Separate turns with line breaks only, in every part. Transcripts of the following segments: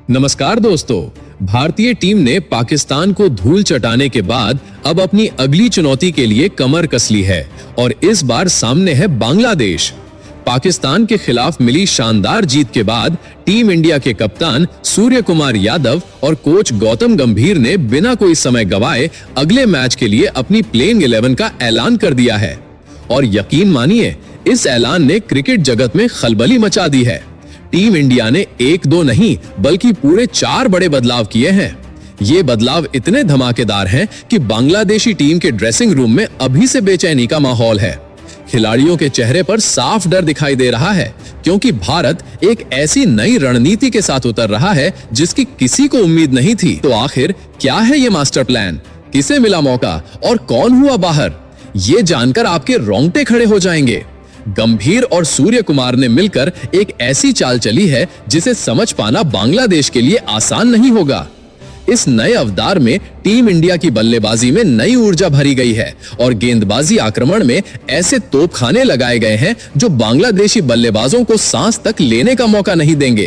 नमस्कार दोस्तों। भारतीय टीम ने पाकिस्तान को धूल चटाने के बाद अब अपनी अगली चुनौती के लिए कमर कस ली है और इस बार सामने है बांग्लादेश। पाकिस्तान के खिलाफ मिली शानदार जीत के बाद टीम इंडिया के कप्तान सूर्य कुमार यादव और कोच गौतम गंभीर ने बिना कोई समय गवाए अगले मैच के लिए अपनी प्लेइंग 11 का ऐलान कर दिया है। और यकीन मानिए, इस ऐलान ने क्रिकेट जगत में खलबली मचा दी है। टीम इंडिया ने एक दो नहीं बल्कि पूरे 4 बड़े बदलाव किए हैं। ये बदलाव इतने धमाकेदार हैं कि बांग्लादेशी टीम के ड्रेसिंग रूम में अभी से बेचैनी का माहौल है। खिलाड़ियों के चेहरे पर साफ डर दिखाई दे रहा है, क्योंकि भारत एक ऐसी नई रणनीति के साथ उतर रहा है जिसकी किसी को उम्मीद नहीं थी। तो आखिर क्या है ये मास्टर प्लान, किसे मिला मौका और कौन हुआ बाहर? ये जानकर आपके रोंगटे खड़े हो जाएंगे। गंभीर और सूर्य कुमार ने मिलकर एक ऐसी चाल चली है जिसे समझ पाना बांग्लादेश के लिए आसान नहीं होगा। इस नए अवतार में टीम इंडिया की बल्लेबाजी में नई ऊर्जा भरी गई है और गेंदबाजी आक्रमण में ऐसे तोपखाने लगाए गए हैं जो बांग्लादेशी बल्लेबाजों को सांस तक लेने का मौका नहीं देंगे।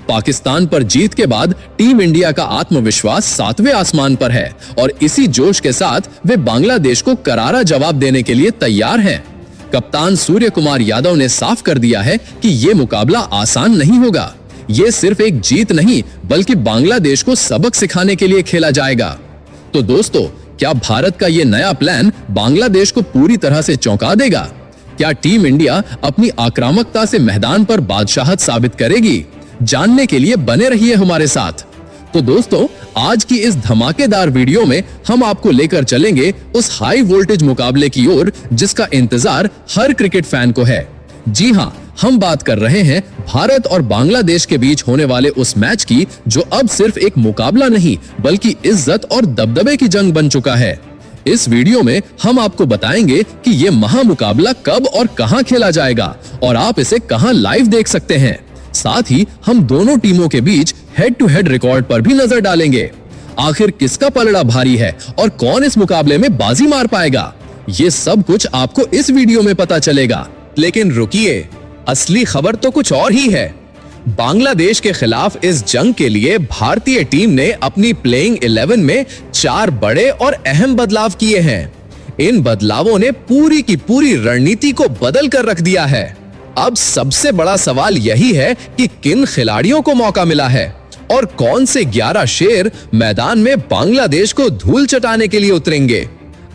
पाकिस्तान पर जीत के बाद टीम इंडिया का आत्मविश्वास 7वें आसमान पर है और इसी जोश के साथ वे बांग्लादेश को करारा जवाब देने के लिए तैयार हैं। कप्तान सूर्य कुमार यादव ने साफ कर दिया है कि ये मुकाबला आसान नहीं होगा। ये सिर्फ एक जीत नहीं बल्कि बांग्लादेश को सबक सिखाने के लिए खेला जाएगा। तो दोस्तों, क्या भारत का ये नया प्लान बांग्लादेश को पूरी तरह से चौंका देगा? क्या टीम इंडिया अपनी आक्रामकता से मैदान पर बादशाहत साबित करेगी? जानने के लिए बने रहिए हमारे साथ। तो दोस्तों, आज की इस धमाकेदार वीडियो में हम आपको लेकर चलेंगे उस हाई वोल्टेज मुकाबले की ओर जिसका इंतजार हर क्रिकेट फैन को है। जी हां, हम बात कर रहे हैं भारत और बांग्लादेश के बीच होने वाले उस मैच की जो अब सिर्फ एक मुकाबला नहीं बल्कि इज्जत और दबदबे की जंग बन चुका है। इस वीडियो में हम आपको बताएंगे कि ये महामुकाबला कब और कहां खेला जाएगा और आप इसे कहां लाइव देख सकते हैं। साथ ही हम दोनों टीमों के बीच हेड टू हेड रिकॉर्ड पर भी नजर डालेंगे। आखिर किसका पलड़ा भारी है और कौन इस मुकाबले में बाजी मार पाएगा, ये सब कुछ आपको इस वीडियो में पता चलेगा। लेकिन रुकिए, असली खबर तो कुछ और ही है। बांग्लादेश के खिलाफ इस जंग के लिए भारतीय टीम ने अपनी प्लेइंग 11 में 4 बड़े और अहम बदलाव किए हैं। इन बदलावों ने पूरी की पूरी रणनीति को बदल कर रख दिया है। अब सबसे बड़ा सवाल यही है कि किन खिलाड़ियों को मौका मिला है और कौन से 11 शेर मैदान में बांग्लादेश को धूल चटाने के लिए उतरेंगे।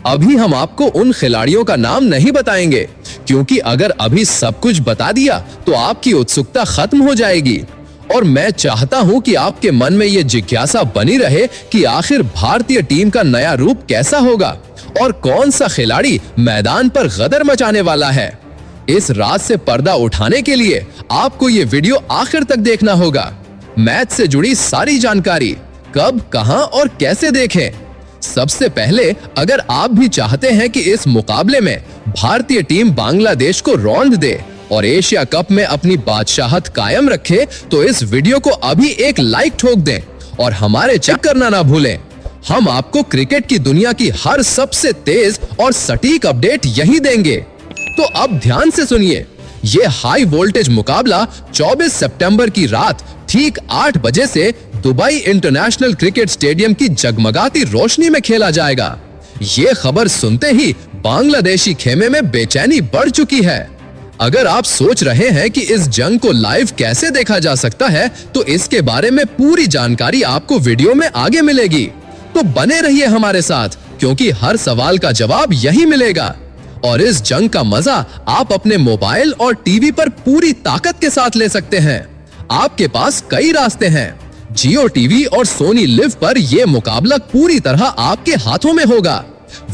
अभी हम आपको उन खिलाड़ियों का नाम नहीं बताएंगे, क्योंकि अगर अभी सब कुछ बता दिया तो आपकी उत्सुकता खत्म हो जाएगी। और मैं चाहता हूं कि आपके मन में यह जिज्ञासा बनी रहे कि आखिर भारतीय टीम का नया रूप कैसा होगा और कौन सा खिलाड़ी मैदान पर गदर मचाने वाला है। इस राज से पर्दा उठाने के लिए आपको ये वीडियो आखिर तक देखना होगा। मैच से जुड़ी सारी जानकारी कब, कहां और कैसे देखें। सबसे पहले, अगर आप भी चाहते हैं कि इस मुकाबले में भारतीय टीम बांग्लादेश को रौंद दे और एशिया कप में अपनी बादशाहत कायम रखे, तो इस वीडियो को अभी एक लाइक ठोक दें और हमारे चेक करना ना भूलें। हम आपको क्रिकेट की दुनिया की हर सबसे तेज और सटीक अपडेट यही देंगे। तो अब ध्यान से सुनिए, ये हाई वोल्टेज मुकाबला 24 सितंबर की रात ठीक 8 बजे से दुबई इंटरनेशनल क्रिकेट स्टेडियम की जगमगाती रोशनी में खेला जाएगा। ये खबर सुनते ही बांग्लादेशी खेमे में बेचैनी बढ़ चुकी है। अगर आप सोच रहे हैं कि इस जंग को लाइव कैसे देखा जा सकता है, तो इसके बारे में पूरी जानकारी आपको वीडियो में आगे मिलेगी। तो बने रहिए हमारे साथ, क्योंकि हर सवाल का जवाब यही मिलेगा। और इस जंग का मजा आप अपने मोबाइल और टीवी पर पूरी ताकत के साथ ले सकते हैं। आपके पास कई रास्ते हैं। जियो टीवी और सोनी लिव पर यह मुकाबला पूरी तरह आपके हाथों में होगा।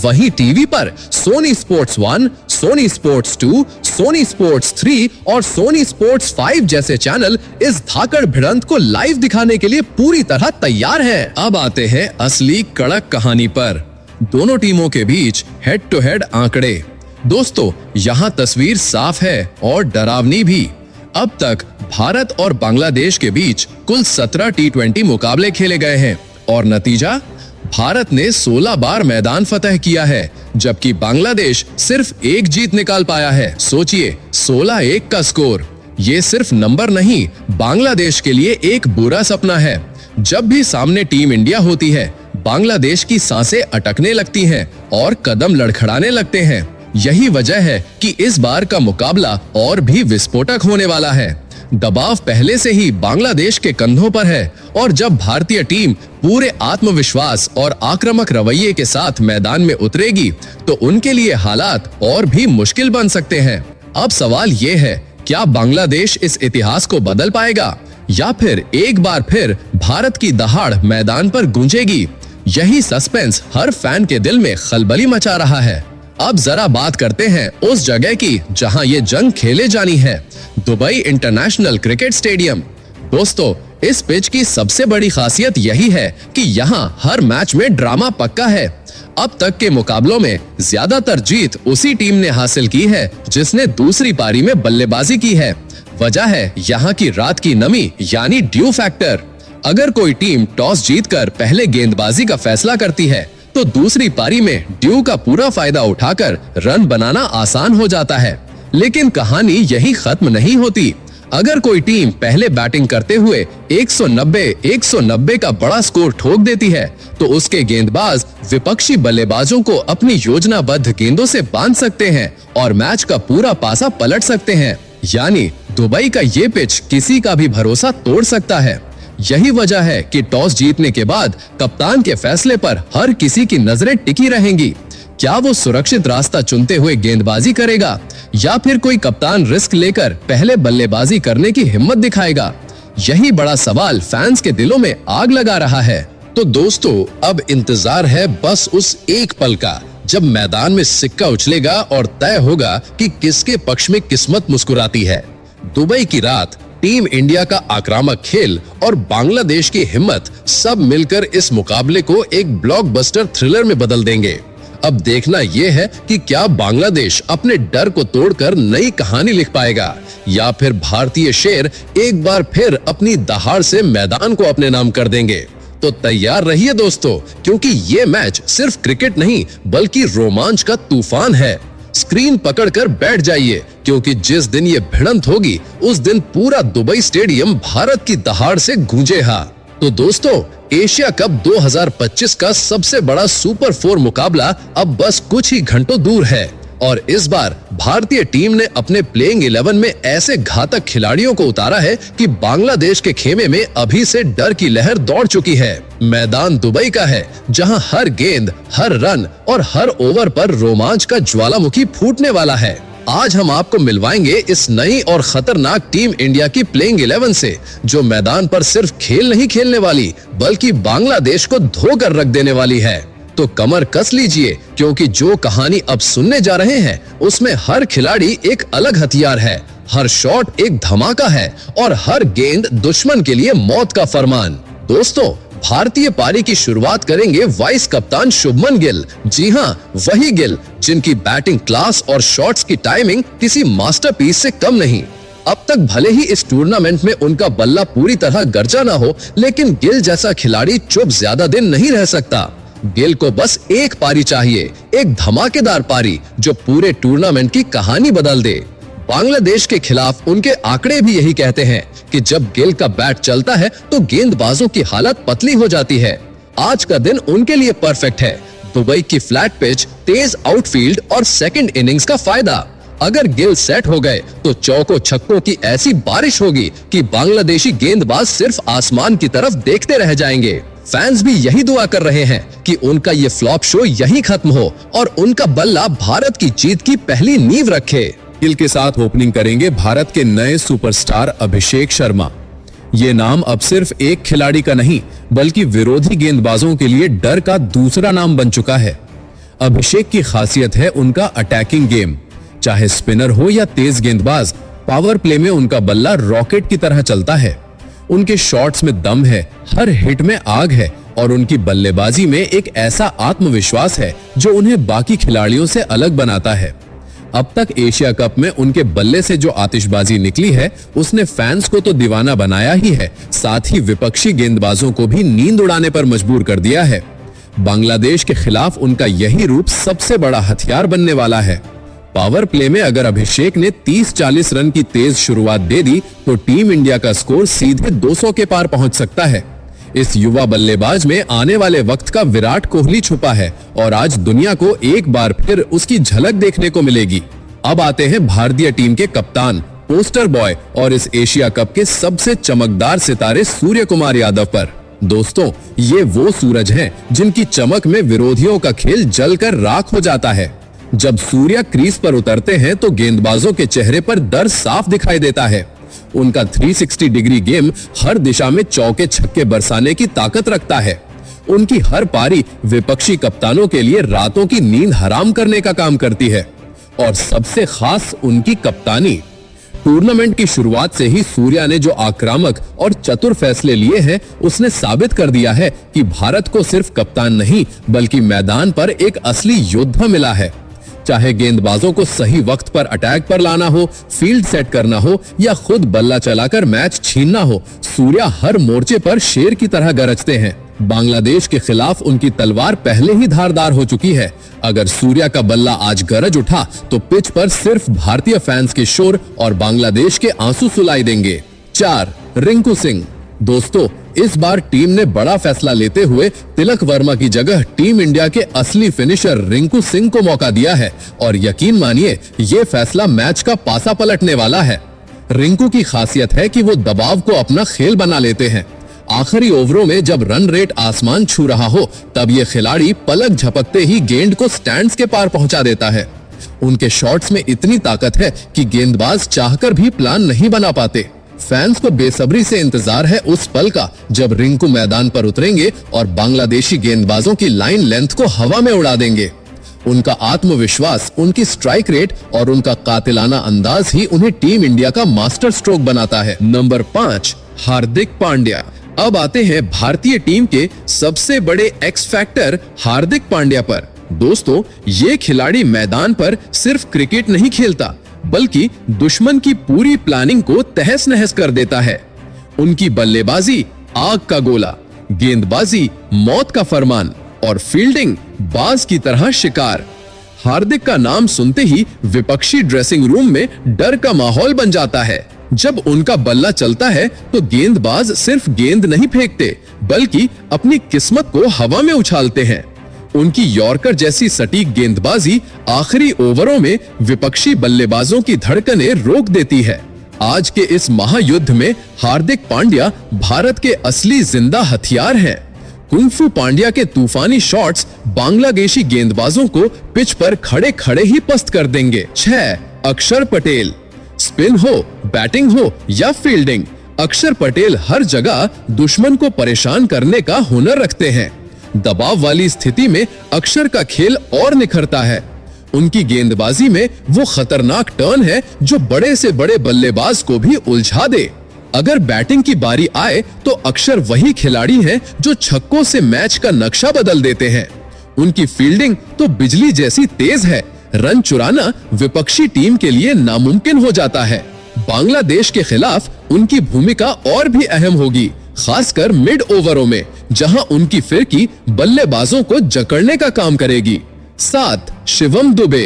वहीं टीवी पर Sony Sports 1, Sony Sports 2, Sony Sports 3 और सोनी स्पोर्ट्स 5 जैसे चैनल इस धाकड़ भिड़ंत को लाइव दिखाने के लिए पूरी तरह तैयार हैं। अब आते हैं असली कड़क कहानी पर, दोनों टीमों के बीच हेड टू हेड आंकड़े। दोस्तों, यहाँ तस्वीर साफ है और डरावनी भी। अब तक भारत और बांग्लादेश के बीच कुल 17 T20 मुकाबले खेले गए हैं और नतीजा, भारत ने 16 बार मैदान फतह किया है, जबकि बांग्लादेश सिर्फ एक जीत निकाल पाया है। सोचिए, 16-1 का स्कोर। ये सिर्फ नंबर नहीं, बांग्लादेश के लिए एक बुरा सपना है। जब भी सामने टीम इंडिया होती है, बांग्लादेश की सांसें अटकने लगती हैं और कदम लड़खड़ाने लगते हैं। यही वजह है कि इस बार का मुकाबला और भी विस्फोटक होने वाला है। दबाव पहले से ही बांग्लादेश के कंधों पर है और जब भारतीय टीम पूरे आत्मविश्वास और आक्रामक रवैये के साथ मैदान में उतरेगी तो उनके लिए हालात और भी मुश्किल बन सकते हैं। अब सवाल ये है, क्या बांग्लादेश इस इतिहास को बदल पाएगा या फिर एक बार फिर भारत की दहाड़ मैदान पर गूंजेगी? यही सस्पेंस हर फैन के दिल में खलबली मचा रहा है। अब जरा बात करते हैं उस जगह की जहां ये जंग खेले जानी है, दुबई इंटरनेशनल क्रिकेट स्टेडियम। दोस्तों, इस पिच की सबसे बड़ी खासियत यही है कि यहाँ हर मैच में ड्रामा पक्का है। अब तक के मुकाबलों में ज्यादातर जीत उसी टीम ने हासिल की है जिसने दूसरी पारी में बल्लेबाजी की है। वजह है यहाँ की रात की नमी यानी ड्यू फैक्टर। अगर कोई टीम टॉस जीतकर पहले गेंदबाजी का फैसला करती है तो दूसरी पारी में ड्यू का पूरा फायदा उठाकर रन बनाना आसान हो जाता है। लेकिन कहानी यही खत्म नहीं होती। अगर कोई टीम पहले बैटिंग करते हुए 190 का बड़ा स्कोर ठोक देती है तो उसके गेंदबाज विपक्षी बल्लेबाजों को अपनी योजनाबद्ध गेंदों से बांध सकते हैं और मैच का पूरा पासा पलट सकते हैं। यानी दुबई का ये पिच किसी का भी भरोसा तोड़ सकता है। यही वजह है कि टॉस जीतने के बाद कप्तान के फैसले पर हर किसी की नजरें टिकी रहेंगी। क्या वो सुरक्षित रास्ता चुनते हुए गेंदबाजी करेगा या फिर कोई कप्तान रिस्क लेकर पहले बल्लेबाजी करने की हिम्मत दिखाएगा? यही बड़ा सवाल फैंस के दिलों में आग लगा रहा है।
तो दोस्तों, अब इंतजार है बस उस एक पल का जब मैदान में सिक्का उछलेगा और तय होगा कि किसके पक्ष में किस्मत मुस्कुराती है। दुबई की रात, टीम इंडिया का आक्रामक खेल और बांग्लादेश की हिम्मत सब मिलकर इस मुकाबले को एक ब्लॉकबस्टर थ्रिलर में बदल देंगे। अब देखना यह है कि क्या बांग्लादेश अपने डर को तोड़कर नई कहानी लिख पाएगा या फिर भारतीय शेर एक बार फिर अपनी दहाड़ से मैदान को अपने नाम कर देंगे। तो तैयार रहिए दोस्तों, क्योंकि ये मैच सिर्फ क्रिकेट नहीं बल्कि रोमांच का तूफान है। स्क्रीन पकड़कर बैठ जाइए, क्योंकि जिस दिन ये भिड़ंत होगी उस दिन पूरा दुबई स्टेडियम भारत की दहाड़ से गूंजेगा। तो दोस्तों, एशिया कप 2025 का सबसे बड़ा सुपर 4 मुकाबला अब बस कुछ ही घंटों दूर है और इस बार भारतीय टीम ने अपने प्लेइंग 11 में ऐसे घातक खिलाड़ियों को उतारा है कि बांग्लादेश के खेमे में अभी से डर की लहर दौड़ चुकी है। मैदान दुबई का है, जहां हर गेंद, हर रन और हर ओवर पर रोमांच का ज्वालामुखी फूटने वाला है। आज हम आपको मिलवाएंगे इस नई और खतरनाक टीम इंडिया की प्लेइंग 11 से, जो मैदान पर सिर्फ खेल नहीं खेलने वाली बल्कि बांग्लादेश को धोकर रख देने वाली है। तो कमर कस लीजिए, क्योंकि जो कहानी अब सुनने जा रहे हैं उसमें हर खिलाड़ी एक अलग हथियार है, हर शॉट एक धमाका है और हर गेंद दुश्मन के लिए मौत का फरमान। दोस्तों, भारतीय पारी की शुरुआत करेंगे वाइस कप्तान शुभमन गिल। जी हां, वही गिल जिनकी बैटिंग क्लास और शॉट्स की टाइमिंग किसी मास्टरपीस से कम नहीं। अब तक भले ही इस टूर्नामेंट में उनका बल्ला पूरी तरह गरजा ना हो, लेकिन गिल जैसा खिलाड़ी चुप ज्यादा दिन नहीं रह सकता। गिल को बस एक पारी चाहिए, एक धमाकेदार पारी जो पूरे टूर्नामेंट की कहानी बदल दे। बांग्लादेश के खिलाफ उनके आंकड़े भी यही कहते हैं कि जब गिल का बैट चलता है तो गेंदबाजों की हालत पतली हो जाती है। आज का दिन उनके लिए परफेक्ट है। दुबई की फ्लैट पिच, तेज आउटफील्ड और सेकंड इनिंग्स का फायदा। अगर गिल सेट हो गए तो चौकों छक्कों की ऐसी बारिश होगी कि बांग्लादेशी गेंदबाज सिर्फ आसमान की तरफ देखते रह जाएंगे। फैंस भी यही दुआ कर रहे हैं कि उनका ये फ्लॉप शो यहीं खत्म हो और उनका बल्ला भारत की जीत की पहली नींव रखे।
गिल के साथ ओपनिंग करेंगे भारत के नए सुपरस्टार अभिषेक शर्मा। ये नाम अब सिर्फ एक खिलाड़ी का नहीं बल्कि विरोधी गेंदबाजों के लिए डर का दूसरा नाम बन चुका है। अभिषेक की खासियत है उनका अटैकिंग गेम। चाहे स्पिनर हो या तेज गेंदबाज, पावर प्ले में उनका बल्ला रॉकेट की तरह चलता है। उनके शॉट्स में दम है, हर हिट में आग है और उनकी बल्लेबाजी में एक ऐसा आत्मविश्वास है जो उन्हें बाकी खिलाड़ियों से अलग बनाता है। अब तक एशिया कप में उनके बल्ले से जो आतिशबाजी निकली है उसने फैंस को तो दीवाना बनाया ही है, साथ ही विपक्षी गेंदबाजों को भी नींद उड़ाने पर मजबूर कर दिया है। बांग्लादेश के खिलाफ उनका यही रूप सबसे बड़ा हथियार बनने वाला है। पावर प्ले में अगर अभिषेक ने 30-40 रन की तेज शुरुआत दे दी तो टीम इंडिया का स्कोर सीधे 200 के पार पहुंच सकता है। इस युवा बल्लेबाज में आने वाले वक्त का विराट कोहली छुपा है और आज दुनिया को एक बार फिर उसकी झलक देखने को मिलेगी। अब आते हैं भारतीय टीम के कप्तान, पोस्टर बॉय और इस एशिया कप के सबसे चमकदार सितारे सूर्य कुमार यादव पर। दोस्तों, ये वो सूरज हैं जिनकी चमक में विरोधियों का खेल जलकर राख हो जाता है। जब सूर्य क्रीज पर उतरते हैं तो गेंदबाजों के चेहरे पर दर्द साफ दिखाई देता है। उनका 360 डिग्री गेम हर दिशा में चौके छक्के बरसाने की ताकत रखता है। उनकी हर पारी विपक्षी कप्तानों के लिए रातों की नींद हराम करने का काम करती है। और सबसे खास उनकी कप्तानी। टूर्नामेंट की शुरुआत से ही सूर्या ने जो आक्रामक और चतुर फैसले लिए हैं, उसने साबित कर दिया है कि भारत को सिर्फ कप्तान नहीं बल्कि मैदान पर एक असली योद्धा मिला है। चाहे गेंदबाजों को सही वक्त पर अटैक पर लाना हो, फील्ड सेट करना हो या खुद बल्ला चलाकर मैच छीनना हो, सूर्या हर मोर्चे पर शेर की तरह गरजते हैं। बांग्लादेश के खिलाफ उनकी तलवार पहले ही धारदार हो चुकी है। अगर सूर्या का बल्ला आज गरज उठा तो पिच पर सिर्फ भारतीय फैंस के शोर और बांग्लादेश के आंसू सुनाई देंगे। 4. रिंकू सिंह। दोस्तों, इस बार टीम ने बड़ा फैसला लेते हुए तिलक वर्मा की जगह टीम इंडिया के असली फिनिशर रिंकू सिंह को मौका दिया है और यकीन मानिए ये फैसला मैच का पासा पलटने वाला है। रिंकू की खासियत है कि वो दबाव को अपना खेल बना लेते हैं। आखिरी ओवरों में जब रन रेट आसमान छू रहा हो तब ये खिलाड़ी पलक झपकते ही गेंद को स्टैंड्स के पार पहुंचा देता है। उनके शॉट्स में इतनी ताकत है कि गेंदबाज चाहकर भी प्लान नहीं बना पाते। फैंस को बेसब्री से इंतजार है उस पल का जब रिंकू मैदान पर उतरेंगे और बांग्लादेशी गेंदबाजों की लाइन लेंथ को हवा में उड़ा देंगे। उनका आत्मविश्वास, उनकी स्ट्राइक रेट और उनका कातिलाना अंदाज ही उन्हें टीम इंडिया का मास्टर स्ट्रोक बनाता है। नंबर 5. हार्दिक पांड्या। अब आते हैं भारतीय टीम के सबसे बड़े एक्स फैक्टर हार्दिक पांड्या पर। दोस्तों, ये खिलाड़ी मैदान पर सिर्फ क्रिकेट नहीं खेलता बल्कि दुश्मन की पूरी प्लानिंग को तहस नहस कर देता है। उनकी बल्लेबाजी आग का गोला, गेंदबाजी मौत का फरमान और फील्डिंग बाज की तरह शिकार। हार्दिक का नाम सुनते ही विपक्षी ड्रेसिंग रूम में डर का माहौल बन जाता है। जब उनका बल्ला चलता है तो गेंदबाज सिर्फ गेंद नहीं फेंकते बल्कि अपनी किस्मत को हवा में उछालते हैं। उनकी यॉर्कर जैसी सटीक गेंदबाजी आखिरी ओवरों में विपक्षी बल्लेबाजों की धड़कनें रोक देती है। आज के इस महायुद्ध में हार्दिक पांड्या भारत के असली जिंदा हथियार हैं। कुंफू पांड्या के तूफानी शॉट्स बांग्लादेशी गेंदबाजों को पिच पर खड़े खड़े ही पस्त कर देंगे। 6. अक्षर पटेल। स्पिन हो, बैटिंग हो या फील्डिंग, अक्षर पटेल हर जगह दुश्मन को परेशान करने का हुनर रखते हैं। दबाव वाली स्थिति में अक्षर का खेल और निखरता है। उनकी गेंदबाजी में वो खतरनाक टर्न है जो बड़े से बड़े बल्लेबाज को भी उलझा दे। अगर बैटिंग की बारी आए तो अक्षर वही खिलाड़ी हैं जो छक्कों से मैच का नक्शा बदल देते हैं। उनकी फील्डिंग तो बिजली जैसी तेज है। रन चुराना विपक्षी टीम के लिए नामुमकिन हो जाता है। बांग्लादेश के खिलाफ उनकी भूमिका और भी अहम होगी, खासकर मिड ओवरों में जहां उनकी फिरकी बल्लेबाजों को जकड़ने का काम करेगी। 7. शिवम दुबे।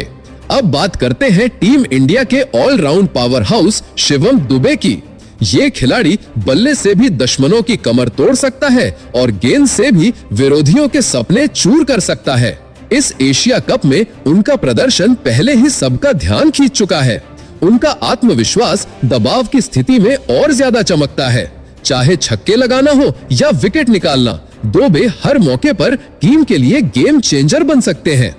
अब बात करते हैं टीम इंडिया के all round powerhouse Shivam Dube की। ये खिलाड़ी बल्ले से भी दुश्मनों की कमर तोड़ सकता है और गेंद से भी विरोधियों के सपने चूर कर सकता है। इस एशिया कप में उनका प्रदर्शन पहले ही सबका ध्यान खींच चुका है। उनका आत्मविश्वास दबाव की स्थिति में और ज्यादा चमकता है। चाहे छक्के लगाना हो या विकेट निकालना, दुबे हर मौके पर टीम के लिए गेम चेंजर बन सकते हैं।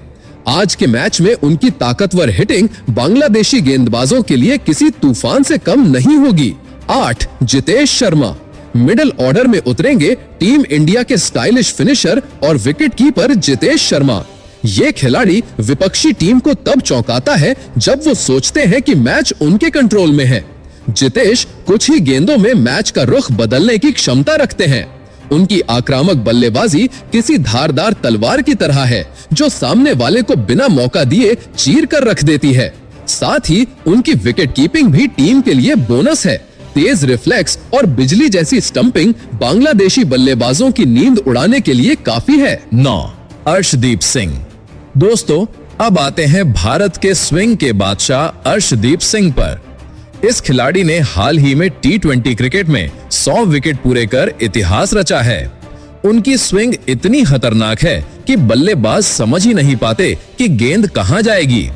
आज के मैच में उनकी ताकतवर हिटिंग बांग्लादेशी गेंदबाजों के लिए किसी तूफान से कम नहीं होगी। 8. जितेश शर्मा। मिडिल ऑर्डर में उतरेंगे टीम इंडिया के स्टाइलिश फिनिशर और विकेट कीपर जितेश शर्मा। ये खिलाड़ी विपक्षी टीम को तब चौंकाता है जब वो सोचते हैं कि मैच उनके कंट्रोल में है। जितेश कुछ ही गेंदों में मैच का रुख बदलने की क्षमता रखते हैं। उनकी आक्रामक बल्लेबाजी किसी धारदार तलवार की तरह है जो सामने वाले को बिना मौका दिए चीर कर रख देती है। साथ ही उनकी विकेट कीपिंग भी टीम के लिए बोनस है। तेज रिफ्लेक्स और बिजली जैसी स्टंपिंग बांग्लादेशी बल्लेबाजों की नींद उड़ाने के लिए काफी है।
9. अर्शदीप सिंह। दोस्तों, अब आते हैं भारत के स्विंग के बादशाह अर्शदीप सिंह पर। इस खिलाड़ी ने हाल ही में T20 क्रिकेट में 100 विकेट पूरे कर इतिहास रचा है। उनकी स्विंग इतनी खतरनाक है कि बल्लेबाज समझ ही नहीं पाते कि गेंद कहां जाएगी।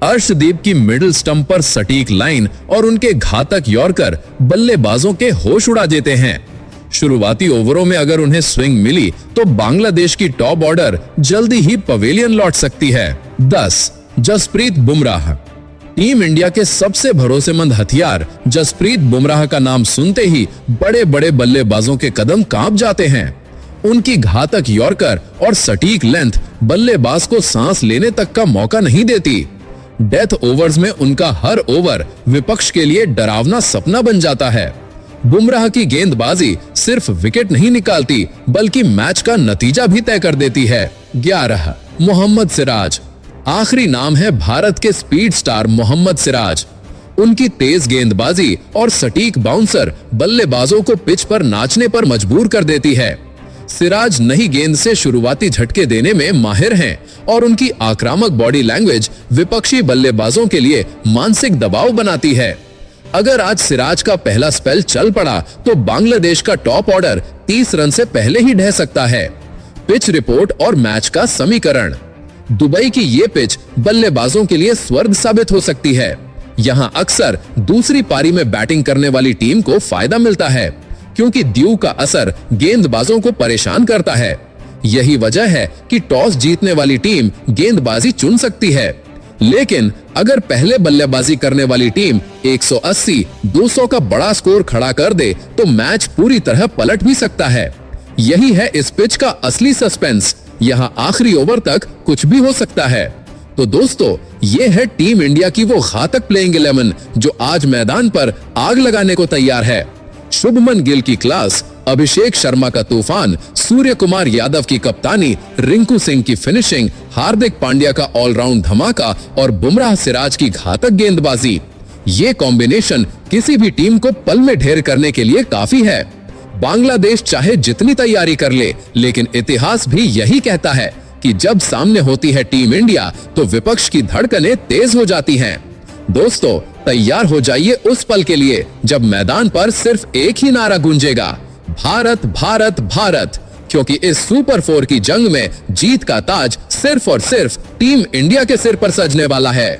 अर्शदीप की मिडिल स्टंप पर सटीक लाइन और उनके घातक यॉर्कर बल्लेबाजों के होश उड़ा देते हैं। शुरुआती ओवरों में अगर उन्हें स्विंग मिली तो बांग्लादेश की टॉप ऑर्डर जल्दी ही पवेलियन लौट सकती है। 10. जसप्रीत बुमराह। टीम इंडिया के सबसे भरोसेमंद हथियार जसप्रीत बुमराह का नाम सुनते ही बड़े बड़े बल्लेबाजों के कदम कांप जाते हैं। उनकी घातक यॉर्कर और सटीक लेंथ बल्लेबाज को सांस लेने तक का मौका नहीं देती। डेथ ओवर्स में उनका हर ओवर विपक्ष के लिए डरावना सपना बन जाता है। बुमराह की गेंदबाजी सिर्फ विकेट नहीं निकालती बल्कि मैच का नतीजा भी तय कर देती है। 11. मोहम्मद सिराज। आखिरी नाम है भारत के स्पीड स्टार मोहम्मद सिराज। उनकी तेज गेंदबाजी और सटीक बाउंसर बल्लेबाजों को पिच पर नाचने पर मजबूर कर देती है। सिराज नई गेंद से शुरुआती झटके देने में माहिर हैं और उनकी आक्रामक बॉडी लैंग्वेज विपक्षी बल्लेबाजों के लिए मानसिक दबाव बनाती है। अगर आज सिराज का पहला स्पेल चल पड़ा तो बांग्लादेश का टॉप ऑर्डर 30 रन से पहले ही ढह सकता है। पिच रिपोर्ट और मैच का समीकरण। दुबई की ये पिच बल्लेबाजों के लिए स्वर्ग साबित हो सकती है। यहाँ अक्सर दूसरी पारी में बैटिंग करने वाली टीम को फायदा मिलता है क्योंकि ड्यू का असर गेंदबाजों को परेशान करता है। यही वजह है कि टॉस जीतने वाली टीम गेंदबाजी चुन सकती है। लेकिन अगर पहले बल्लेबाजी करने वाली टीम 180-200 का बड़ा स्कोर खड़ा कर दे तो मैच पूरी तरह पलट भी सकता है। यही है इस पिच का असली सस्पेंस। यहाँ आखिरी ओवर तक कुछ भी हो सकता है। तो दोस्तों, ये है टीम इंडिया की वो घातक प्लेइंग 11 जो आज मैदान पर आग लगाने को तैयार है। शुभमन गिल की क्लास, अभिषेक शर्मा का तूफान, सूर्य कुमार यादव की कप्तानी, रिंकू सिंह की फिनिशिंग, हार्दिक पांड्या का ऑलराउंड धमाका और बुमराह सिराज की घातक गेंदबाजी, ये कॉम्बिनेशन किसी भी टीम को पल में ढेर करने के लिए काफी है। बांग्लादेश चाहे जितनी तैयारी कर ले, लेकिन इतिहास भी यही कहता है कि जब सामने होती है टीम इंडिया तो विपक्ष की धड़कनें तेज हो जाती हैं। दोस्तों, तैयार हो जाइए उस पल के लिए जब मैदान पर सिर्फ एक ही नारा गूंजेगा, भारत भारत भारत, क्योंकि इस सुपर 4 की जंग में जीत का ताज सिर्फ और सिर्फ टीम इंडिया के सिर पर सजने वाला है।